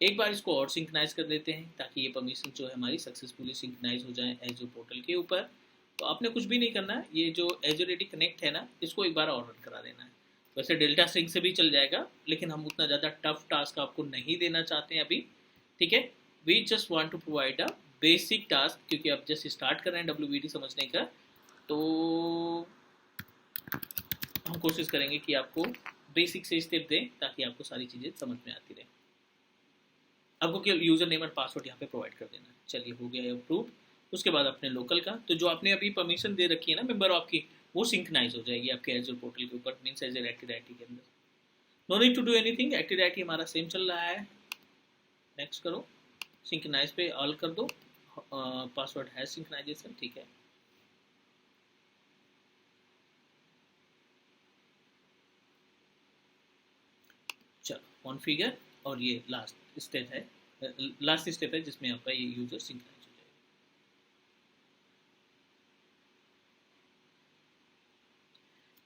एक बार इसको और सिंक्रोनाइज कर देते हैं, ताकि ये परमिशन जो है हमारी सक्सेसफुली सिंक्रोनाइज हो जाए एजूर पोर्टल के ऊपर। तो आपने कुछ भी नहीं करना है, ये जो Azure AD कनेक्ट है ना, इसको एक बार और रन करा देना है। वैसे डेल्टा स्ट्रिंग से भी चल जाएगा, लेकिन हम उतना ज़्यादा टफ टास्क आपको नहीं देना चाहते हैं अभी, ठीक है। We just want to provide a basic task, क्योंकि आप जस्ट स्टार्ट कर रहे हैं WBD समझने का, तो हम कोशिश करेंगे कि आपको बेसिक से स्टेप दें ताकि आपको सारी चीज़ें समझ में आती रहे। आपको केवल यूज़र नेम और पासवर्ड यहाँ पे प्रोवाइड कर देना है। चलिए हो गया अप्रूव। उसके बाद अपने लोकल का, तो जो आपने अभी परमिशन दे रखी है ना मेंबर आपकी, वो सिंक्राइज हो जाएगी आपके एजर पोर्टल के ऊपर, मीन्स एजर एक्टिव डायरेक्टरी के अंदर। No need to do anything, active directory हमारा सेम चल रहा है। नेक्स्ट करो, सिंक्राइज पे ऑल कर दो, पासवर्ड है सिंक्राइजेशन, ठीक है। चलो कॉन्फ़िगर, और ये लास्ट स्टेप है, जिसमें आपका ये यूजर सिंक्राइज हो जाएगा।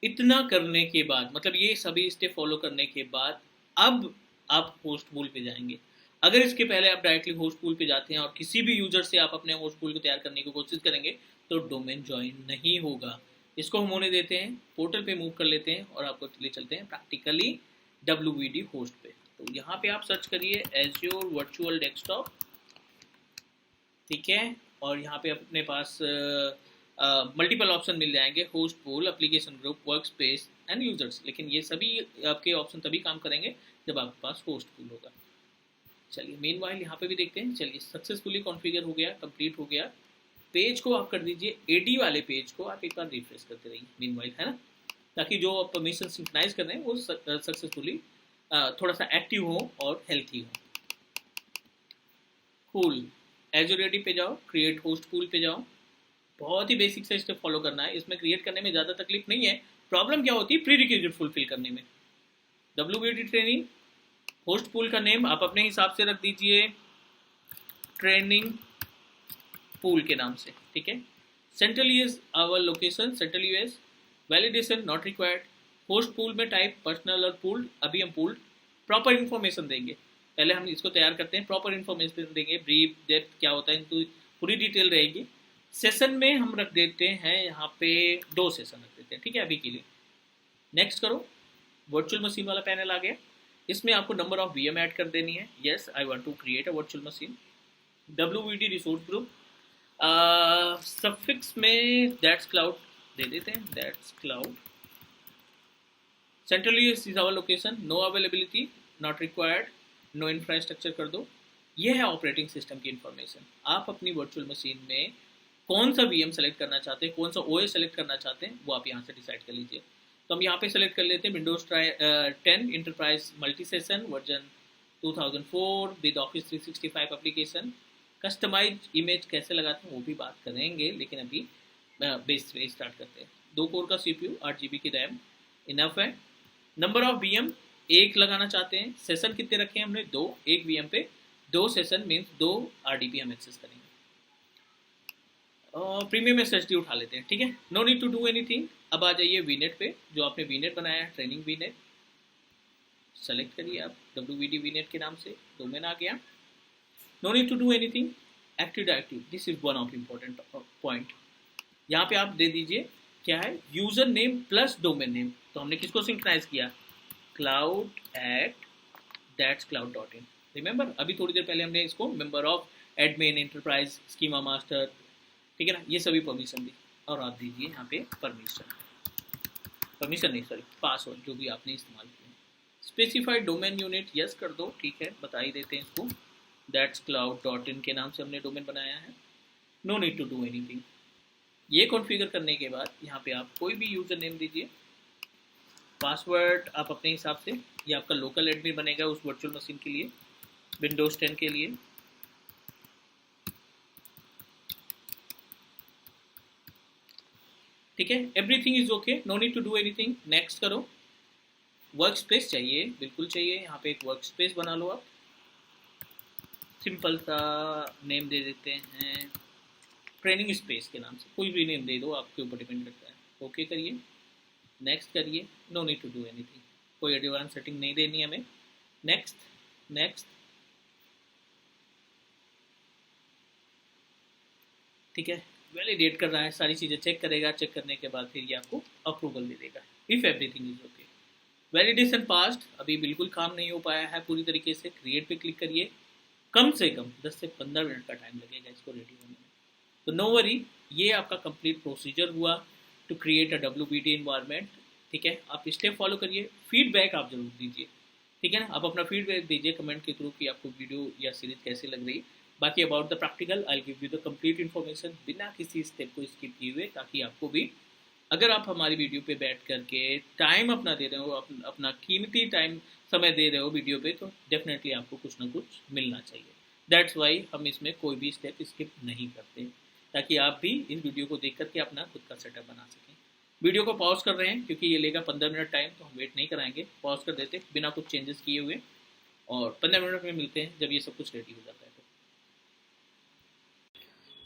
इतना करने के बाद, मतलब ये सभी स्टेप फॉलो करने के बाद, अब आप होस्ट पूल पे जाएंगे। अगर इसके पहले आप डायरेक्टली होस्ट पूल पे जाते हैं और किसी भी यूजर से आप अपने होस्ट पूल को तैयार करने की कोशिश करेंगे तो डोमेन ज्वाइन नहीं होगा। इसको हम होने देते हैं, पोर्टल पे मूव कर लेते हैं और आपको ले चलते हैं प्रैक्टिकली WBD होस्ट पे। तो यहाँ पे आप सर्च करिए एज्योर वर्चुअल डेस्कटॉप, ठीक है, और यहाँ पे अपने पास मल्टीपल ऑप्शन मिल जाएंगे, host pool, application group, work space and users, लेकिन ये सभी आपके ऑप्शन तभी काम करेंगे जब आपके पास होस्ट पूल होगा। चलिए मीनवाइल यहाँ पे भी देखते हैं। चलिए सक्सेसफुली कॉन्फ़िगर हो गया, कंप्लीट हो गया। पेज को आप कर दीजिए, AD वाले पेज को आप एक बार रिफ्रेश करते रहिए मीनवाइल, है ना, ताकि जो आप परमिशन सिंक्रोनाइज कर रहे हैं वो सक्सेसफुली थोड़ा सा एक्टिव हो और हेल्थी हो। कूल, एज़्योर AD पे जाओ, क्रिएट होस्ट पूल पे जाओ। बहुत ही बेसिक से स्टेप फॉलो करना है, इसमें क्रिएट करने में ज़्यादा तकलीफ नहीं है। प्रॉब्लम क्या होती है, प्री रिक्विजिट फुलफिल करने में। WBD ट्रेनिंग, होस्ट पूल का नेम आप अपने हिसाब से रख दीजिए, ट्रेनिंग पूल के नाम से, ठीक है। Central US our location, central US, validation not required. Host pool में टाइप पर्सनल और पूल्ड, अभी हम पूल्ड। प्रॉपर इन्फॉर्मेशन देंगे, पहले हम इसको तैयार करते हैं, प्रॉपर इन्फॉर्मेशन देंगे, ब्रीफ, डेप्थ क्या होता है, इनको पूरी डिटेल रहेगी। सेशन में हम रख देते हैं यहाँ पे 2 सेशन रख देते हैं, ठीक है, अभी के लिए। नेक्स्ट करो, वर्चुअल मशीन वाला पैनल आ गया। इसमें आपको नंबर ऑफ VM ऐड कर देनी है। Yes, I want to create a virtual machine. WBD resource group, suffix में दैट्स क्लाउड दे देते हैं, that's cloud. Centrally is our location, no availability not required, no infrastructure कर दो। ये है ऑपरेटिंग सिस्टम की इन्फॉर्मेशन। आप अपनी वर्चुअल मशीन में कौन सा VM सेलेक्ट करना चाहते हैं, कौन सा OS सेलेक्ट करना चाहते हैं, वो आप यहाँ से डिसाइड कर लीजिए। तो हम यहाँ पे सेलेक्ट कर लेते हैं Windows 10 enterprise multi session version 2004 with office 365 application. Customise image कैसे लगाते हैं वो भी बात करेंगे, लेकिन अभी बेस से स्टार्ट करते हैं। 2 कोर का CPU, 8 GB की रैम इनफ है। नंबर ऑफ VM 1 लगाना चाहते हैं। सेशन कितने रखे हैं हमने, 2, 1 VM पे 2 सेशन मीन्स 2 RDP हम एक्सेस करेंगे। प्रीमियम SSD उठा लेते हैं, ठीक है। No need to do anything. अब आ जाइए VNet पे, जो आपने VNet बनाया है, ट्रेनिंग VNet सेलेक्ट करिए आप, WBD VNet के नाम से डोमेन आ गया। No need to do anything. Active directory, this is one of important point. यहाँ पे आप दे दीजिए क्या है, user name plus domain name. तो हमने किसको सिंक्रोनाइज किया, cloud@thatscloud.in। रिमेंबर अभी थोड़ी देर पहले हमने इसको member of admin, enterprise, schema master, ठीक है ना, ये सभी परमिशन दी। और आप दीजिए यहाँ पे परमिशन नहीं सॉरी, पासवर्ड जो भी आपने इस्तेमाल किया। स्पेसिफाइड डोमेन यूनिट यस कर दो, ठीक है, बता ही देते हैं इसको। thatscloud.in के नाम से हमने डोमेन बनाया है। No need to do anything. ये कॉन्फ़िगर करने के बाद यहाँ पे आप कोई भी यूज़र नेम दीजिए, पासवर्ड आप अपने हिसाब से, ये आपका लोकल एडमिन बनेगा उस वर्चुअल मशीन के लिए, विंडोज 10 के लिए। ठीक है, everything is okay, no need to do anything. Next करो। वर्क स्पेस चाहिए, बिल्कुल चाहिए, यहाँ पे एक वर्क स्पेस बना लो आप। सिंपल सा नेम दे देते हैं, ट्रेनिंग स्पेस के नाम से, कोई भी नेम दे दो, आपके ऊपर डिपेंड करता है। ओके करिए, नेक्स्ट करिए। No need to do anything, कोई एडवांस सेटिंग नहीं देनी हमें। नेक्स्ट नेक्स्ट, ठीक है, वैलिडेट कर रहा है, सारी चीज़ें चेक करेगा, चेक करने के बाद फिर ये आपको अप्रूवल दे देगा if everything is okay. Validation past, अभी बिल्कुल काम नहीं हो पाया है पूरी तरीके से। क्रिएट पे क्लिक करिए, कम से कम 10 से 15 मिनट का टाइम लगेगा इसको रेडी होने में। तो नो वरी, ये आपका कंप्लीट प्रोसीजर हुआ to create a WBD environment. ठीक है, आप स्टेप फॉलो करिए, फीडबैक आप जरूर दीजिए। ठीक है ना, आप अपना फीडबैक दीजिए कमेंट के थ्रू कि आपको वीडियो या सीरीज कैसी लग रही है। बाकी about the practical I give you the complete information बिना किसी स्टेप को स्किप किए हुए, ताकि आपको भी, अगर आप हमारी वीडियो पे बैठ करके टाइम अपना दे रहे हो, अपना कीमती टाइम समय दे रहे हो वीडियो पे, तो डेफिनेटली आपको कुछ ना कुछ मिलना चाहिए। दैट्स वाई हम इसमें कोई भी स्टेप स्किप नहीं करते, ताकि आप भी इस वीडियो को देख करके अपना खुद का सेटअप बना सकें। वीडियो को पॉज कर रहे हैं क्योंकि ये लेगा 15 मिनट टाइम, तो हम वेट नहीं कराएंगे, पॉज कर देते बिना कुछ चेंजेस किए हुए, और 15 मिनट में मिलते हैं जब ये सब कुछ रेडी हो जाता है।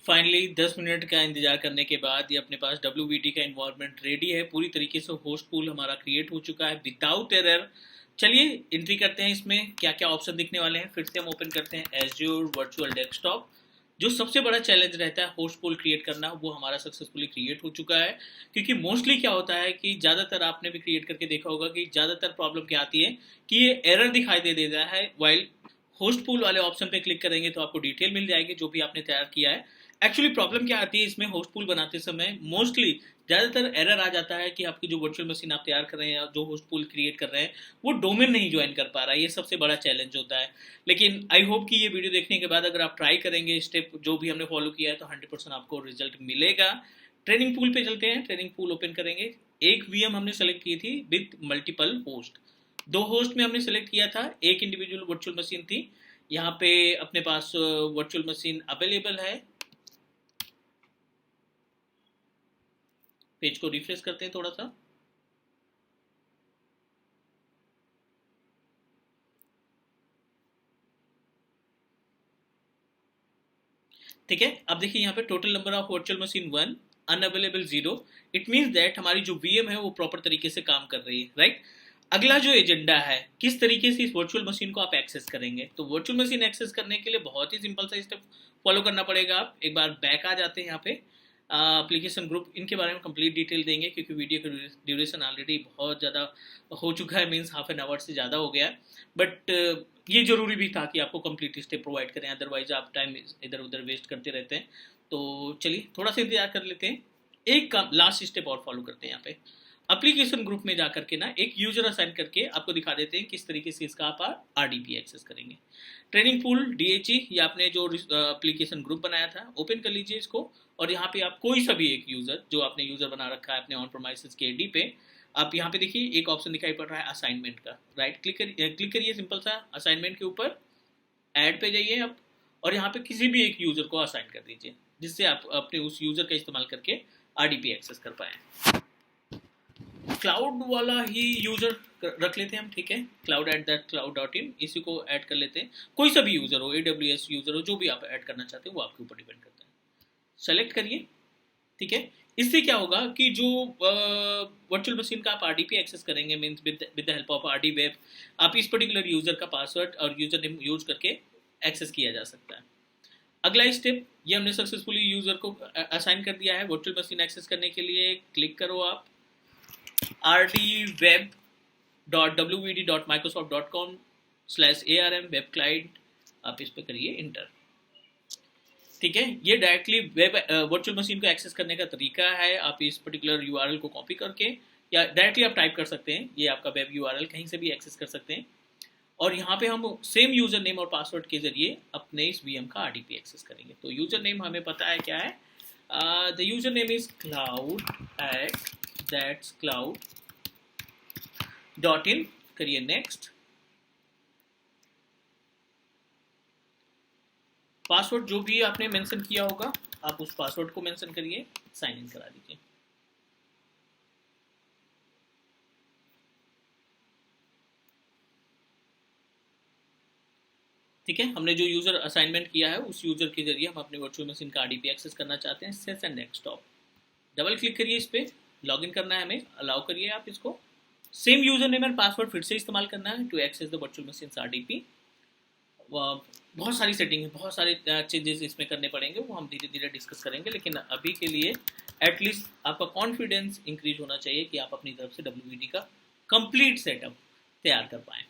फाइनली 10 मिनट का इंतजार करने के बाद ये अपने पास WBD का इन्वायरमेंट रेडी है पूरी तरीके से। होस्ट पूल हमारा क्रिएट हो चुका है विदाउट एरर। चलिए एंट्री करते हैं, इसमें क्या क्या ऑप्शन दिखने वाले हैं। फिर से हम ओपन करते हैं एज्योर वर्चुअल डेस्कटॉप। जो सबसे बड़ा चैलेंज रहता है होस्ट पूल क्रिएट करना, वो हमारा सक्सेसफुली क्रिएट हो चुका है। क्योंकि मोस्टली क्या होता है कि ज़्यादातर आपने भी क्रिएट करके देखा होगा कि ज़्यादातर प्रॉब्लम क्या आती है कि ये एरर दिखाई दे देता है। वाइल होस्ट पूल वाले ऑप्शन पे क्लिक करेंगे तो आपको डिटेल मिल जाएगी जो भी आपने तैयार किया है। एक्चुअली प्रॉब्लम क्या आती है इसमें, होस्ट पूल बनाते समय मोस्टली ज़्यादातर एरर आ जाता है कि आपकी जो वर्चुअल मशीन आप तैयार कर रहे हैं या जो होस्ट पूल क्रिएट कर रहे हैं वो डोमेन नहीं ज्वाइन कर पा रहा है। ये सबसे बड़ा चैलेंज होता है। लेकिन आई होप कि ये वीडियो देखने के बाद अगर आप ट्राई करेंगे स्टेप जो भी हमने फॉलो किया है, तो 100% आपको रिजल्ट मिलेगा। ट्रेनिंग पूल पे चलते हैं, ट्रेनिंग पूल ओपन करेंगे। एक VM हमने सेलेक्ट की थी विद मल्टीपल होस्ट। 2 होस्ट में हमने सेलेक्ट किया था, एक इंडिविजुअल वर्चुअल मशीन थी। यहाँ पे अपने पास वर्चुअल मशीन अवेलेबल है। पेज को रिफ्रेश करते हैं थोड़ा सा। ठीक है, अब देखिए यहाँ पे total number of virtual machine 1, unavailable 0। It means that हमारी जो VM है वो प्रॉपर तरीके से काम कर रही है, राइट। अगला जो एजेंडा है, किस तरीके से इस वर्चुअल मशीन को आप एक्सेस करेंगे। तो वर्चुअल मशीन एक्सेस करने के लिए बहुत ही सिंपल सा स्टेप फॉलो करना पड़ेगा। आप एक बार बैक आ जाते हैं यहाँ पे एप्लीकेशन ग्रुप, इनके बारे में कंप्लीट डिटेल देंगे क्योंकि वीडियो का ड्यूरेशन ऑलरेडी बहुत ज़्यादा हो चुका है, मीन्स हाफ एन आवर से ज़्यादा हो गया। बट ये जरूरी भी था कि आपको कंप्लीट स्टेप प्रोवाइड करें, अदरवाइज आप टाइम इधर उधर वेस्ट करते रहते हैं। तो चलिए थोड़ा सा इंतजार कर लेते हैं, एक लास्ट स्टेप और फॉलो करते हैं। यहाँ पे एप्लीकेशन ग्रुप में जा करके ना एक यूजर असाइन करके आपको दिखा देते हैं किस तरीके से इसका आप RDP एक्सेस करेंगे। ट्रेनिंग पूल DHE, ये आपने जो एप्लीकेशन ग्रुप बनाया था, ओपन कर लीजिए इसको। और यहाँ पे आप कोई सा भी एक यूजर जो आपने यूजर बना रखा है अपने ऑन प्रोमाइसेस के AD पे, आप यहाँ पे देखिए एक ऑप्शन दिखाई पड़ रहा है असाइनमेंट का, राइट। क्लिक करिए सिंपल सा असाइनमेंट के ऊपर, ऐड पे जाइए आप, और यहाँ पे किसी भी एक यूजर को असाइन कर दीजिए जिससे आप अपने उस यूजर का इस्तेमाल करके RDP एक्सेस कर पाए। क्लाउड वाला ही यूजर रख लेते हैं हम, ठीक है। cloud@cloud.in, इसी को ऐड कर लेते हैं। कोई सा भी यूजर हो, AWS यूजर हो, जो भी आप ऐड करना चाहते हैं वो आपके ऊपर डिपेंड करता है। सेलेक्ट करिए, ठीक है। इससे क्या होगा कि जो वर्चुअल मशीन का आप RDP एक्सेस करेंगे, means with the help of RDWeb, आप इस पर्टिकुलर यूजर का पासवर्ड और यूजर नेम यूज करके एक्सेस किया जा सकता है। अगला स्टेप, ये हमने सक्सेसफुली यूजर को असाइन कर दिया है। वर्चुअल मशीन एक्सेस करने के लिए क्लिक करो आप rdweb.wbd.microsoft.com/ARM वेब क्लाइंट, आप इस पर करिए इंटर। ठीक है, ये डायरेक्टली वेब वर्चुअल मशीन को एक्सेस करने का तरीका है। आप इस पर्टिकुलर URL को कॉपी करके या डायरेक्टली आप टाइप कर सकते हैं, ये आपका वेब URL कहीं से भी एक्सेस कर सकते हैं। और यहाँ पे हम सेम यूजर नेम और पासवर्ड के जरिए अपने इस VM का RDP एक्सेस करेंगे। तो यूजर नेम हमें पता है क्या है, the user name is cloud@cloud.in, करिए नेक्स्ट। पासवर्ड जो भी आपने मेंशन किया होगा आप उस पासवर्ड को मेंशन करिए, साइन इन करा दीजिए। ठीक है, हमने जो यूजर असाइनमेंट किया है उस यूजर के जरिए हम अपने वर्चुअल मशीन का RDP एक्सेस करना चाहते हैं। सेस एंड डेस्कटॉप, डबल क्लिक करिए इस पर, लॉगिन करना है हमें, अलाउ करिए आप इसको। Same user name and password फिर से इस्तेमाल करना है to access the virtual machine RDP। बहुत सारी सेटिंग है, बहुत सारे चेंजेस इसमें करने पड़ेंगे, वो हम धीरे धीरे डिस्कस करेंगे। लेकिन अभी के लिए एटलीस्ट आपका कॉन्फिडेंस इंक्रीज होना चाहिए कि आप अपनी तरफ से WBD का कंप्लीट सेटअप तैयार कर पाएँ।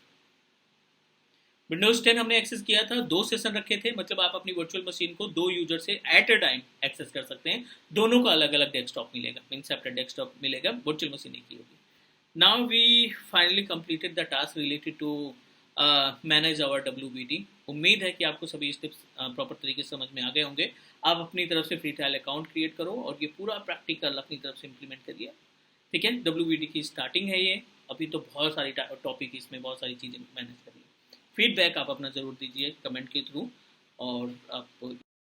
विंडोज 10 हमने एक्सेस किया था, 2 सेशन रखे थे, मतलब आप अपनी वर्चुअल मशीन को 2 यूजर से एट अ टाइम एक्सेस कर सकते हैं। दोनों का अलग अलग डेस्कटॉप मिलेगा, मीन सेपरेट डेस्कटॉप मिलेगा, वर्चुअल मशीन एक ही होगी। Now we finally completed the task related to manage our WBD। उम्मीद है कि आपको सभी स्टेप्स प्रॉपर तरीके से समझ में आ गए होंगे। आप अपनी तरफ से फ्री ट्रायल अकाउंट क्रिएट करो और ये पूरा प्रैक्टिकल अपनी तरफ से इम्प्लीमेंट करिए। ठीक है, WBD की स्टार्टिंग है ये, अभी तो बहुत सारी टॉपिक इसमें बहुत सारी चीज़ें मैनेज करिए। फीडबैक आप अपना ज़रूर दीजिए कमेंट के थ्रू, और आप